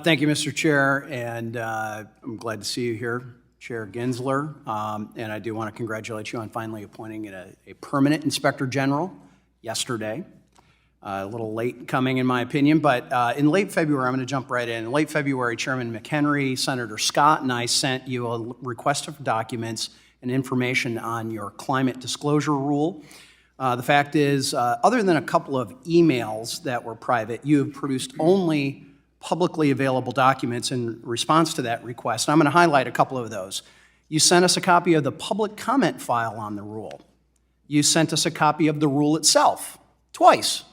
Thank you, Mr. Chair, and I'm glad to see you here, Chair Gensler. And I do want to congratulate you on finally appointing a permanent Inspector General yesterday. A little late coming, in my opinion, but in late February, I'm going to jump right in. In late February, Chairman McHenry, Senator Scott, and I sent you a request of documents and information on your climate disclosure rule. The fact is, other than a couple of emails that were private, you have produced only publicly available documents in response to that request. I'm going to highlight a couple of those. You sent us a copy of the public comment file on the rule. You sent us a copy of the rule itself, twice.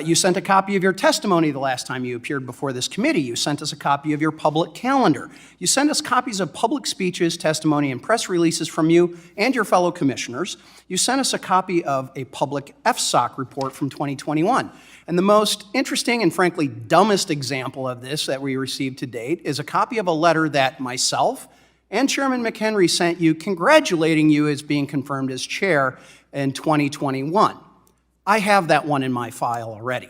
You sent a copy of your testimony the last time you appeared before this committee. You sent us a copy of your public calendar. You sent us copies of public speeches, testimony, and press releases from you and your fellow commissioners. You sent us a copy of a public FSOC report from 2021. And the most interesting and frankly dumbest example of this that we received to date is a copy of a letter that myself and Chairman McHenry sent you congratulating you as being confirmed as chair in 2021. I have that one in my file already.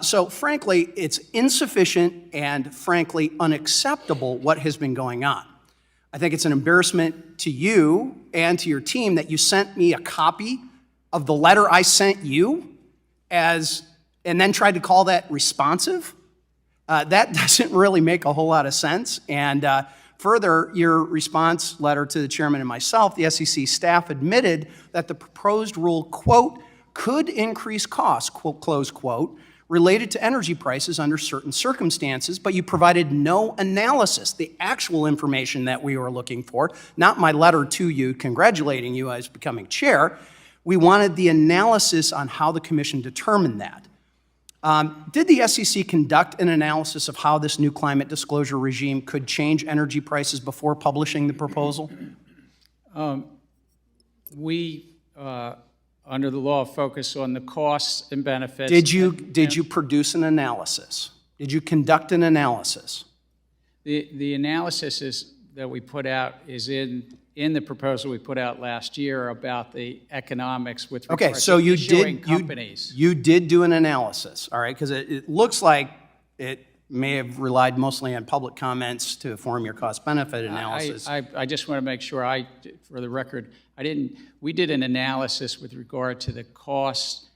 So frankly, it's insufficient and frankly unacceptable what has been going on. I think it's an embarrassment to you and to your team that you sent me a copy of the letter I sent you and then tried to call that responsive. That doesn't really make a whole lot of sense. And further, your response letter to the chairman and myself, the SEC staff admitted that the proposed rule, quote, could increase costs, quote, close quote, related to energy prices under certain circumstances, but you provided no analysis, the actual information that we were looking for, not my letter to you congratulating you as becoming chair. We wanted the analysis on how the commission determined that. Did the SEC conduct an analysis of how this new climate disclosure regime could change energy prices before publishing the proposal? Under the law, focus on the costs and benefits. Did you produce an analysis? Did you conduct an analysis? The analysis that we put out is in the proposal we put out last year about the economics with regard to issuing companies. You did do an analysis, all right? Because it looks like it may have relied mostly on public comments to form your cost-benefit analysis. I just want to make sure, for the record, we did an analysis with regard to the costs.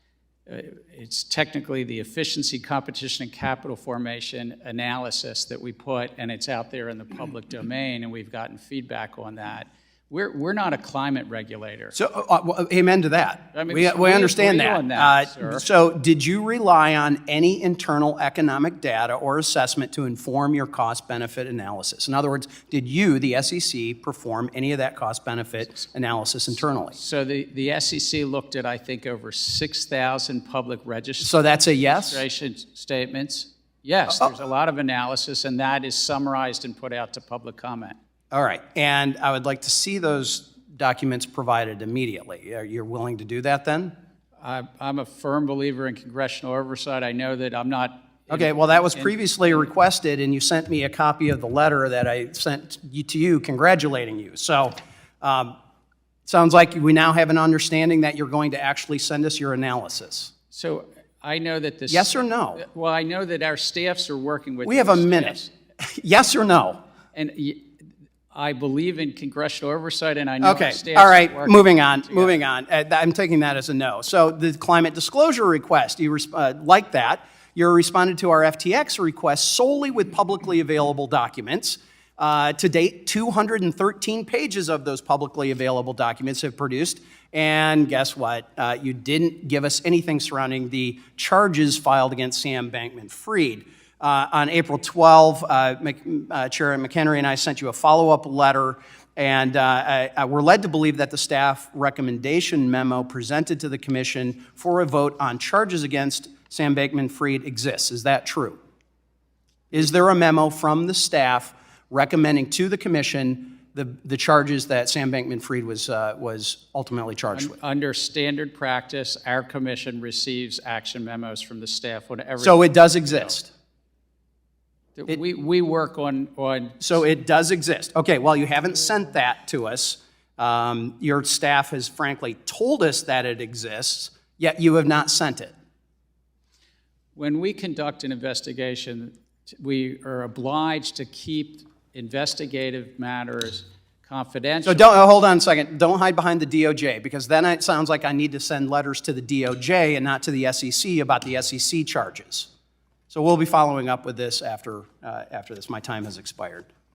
It's technically the efficiency, competition, and capital formation analysis that we put, and it's out there in the public domain, and we've gotten feedback on that. We're not a climate regulator. So, well, amen to that. I mean, we understand that. On that so did you rely on any internal economic data or assessment to inform your cost-benefit analysis? In other words, did you, the SEC, perform any of that cost-benefit analysis internally? So the SEC looked at, I think, over 6,000 public registration So that's a yes? Statements. Yes, there's a lot of analysis, and that is summarized and put out to public comment. All right, and I would like to see those documents provided immediately. You're willing to do that then? I'm a firm believer in congressional oversight. I know that I'm not... Okay, well, that was previously requested, and you sent me a copy of the letter that I sent to you congratulating you. So, sounds like we now have an understanding that you're going to actually send us your analysis. So, I know that this... Yes or no? Well, I know that our staffs are working with... We have a minute. Yes or no? And I believe in congressional oversight, and I know okay. our staffs All right, are working moving on. together. Moving on. I'm taking that as a no. So the climate disclosure request, you like that. You responded to our FTX request solely with publicly available documents. To date, 213 pages of those publicly available documents have produced. And guess what? You didn't give us anything surrounding the charges filed against Sam Bankman-Fried. On April 12, Chair McHenry and I sent you a follow-up letter, and we're led to believe that the staff recommendation memo presented to the commission for a vote on charges against Sam Bankman-Fried exists. Is that true? Is there a memo from the staff recommending to the commission the charges that Sam Bankman-Fried was ultimately charged with? Under standard practice, our commission receives action memos from the staff on every... So it does exist? We work on... So it does exist. Okay, well, you haven't sent that to us. Your staff has frankly told us that it exists, yet you have not sent it. When we conduct an investigation, we are obliged to keep investigative matters confidential. So don't, hold on a second, don't hide behind the DOJ, because then it sounds like I need to send letters to the DOJ and not to the SEC about the SEC charges. So we'll be following up with this after this. My time has expired.